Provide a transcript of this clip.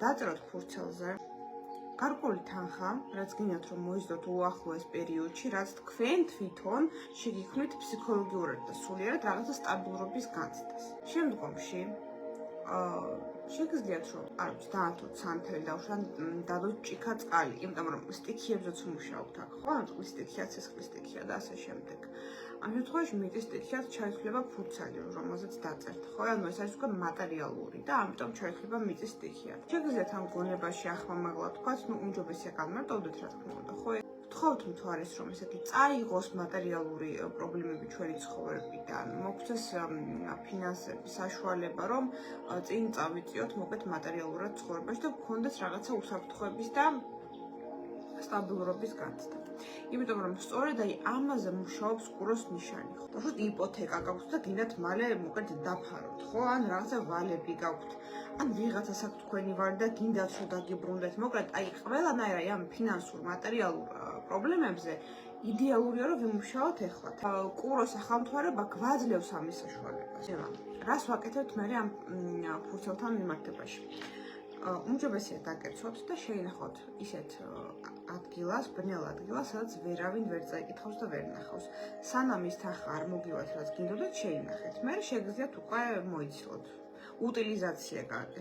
დაწეროთ ფურცელზე გარკვეული თანხა, რაც გინდათ რომ მოიზდოთ უახლოეს პერიოდში, რაც თქვენ თვითონ შეგიქმნით ფსიქოლოგიურად და სულიერად რაღაცა სტაბილურობის განცდას. შემდგომში შეგიძლიათ რომ, დაათოთ სანთელი დავუშვათ, დადოთ ჭიქა წყალი, იმიტომ რომ სტიქიებზეც ვმუშაობთ აქ, ხო? ანუ სტიქია, ცეცხლის სტიქია და ასე შემდეგ. ამ შემთხვევაში მეტი სტიქიათ ჩაითვლება ფურცელი, რომელზეც დაწერთ, ხო? ანუ ეს არის უკვე მატერიალური და ამიტომ ჩაითვლება მიწის სტიქია. შეგიძლიათ ამ გონებაში ახმამაღლა თქვათ, უმჯობესია გამარტოვდეთ, რა თქმა უნდა, ხო? ვთხოვთ მთვარეს, რომ ესეთი წაიღოს მატერიალური პრობლემები ჩვენი ცხოვრებიდან, მოგვცეს ფინანსების საშუალება, რომ წინ წავიწიოთ მოკეთ მატერიალურად ცხოვრებაში და გქონდეს რაღაცა უსაფრთხოების და სტაბილურობის განცდა. იმიტომ რომ სწორედ ამაზე მუშაობს კუროს ნიშანი. ხო, უბრალოდ იპოთეკა გაქვთ და გინდათ მალე მოკეთ დაფაროთ, ხო? ან რაღაცა ვალები გაქვთ. ან ვიღაცა საქმე თქვენი ვარ და გინდათ რომ დაგიბრუნდეთ. მოკლედ, ყველანაირ ამ ფინანსურ, მატერიალურ პრობლემებზე იდეალურია რომ ვიმუშაოთ ეხლა. კუროს ახალმთვარება გვაძლევს ამის საშუალებას. რას ვაკეთებთ მე ამ ფურცელთან მიმართებაში? უმჯობესია დაგეცოთ და შეინახოთ ისეთ ადგილას, ბნელ ადგილას, სადაც ვერავინ ვერ წაიკითხავს და ვერ ნახავს. სანამ ის თანხა არ მოგივათ, რაც გინდოდათ, შეინახეთ. მე შეგიძლიათ უკვე მოიცილოთ. უტილიზაცია გააკეთოთ.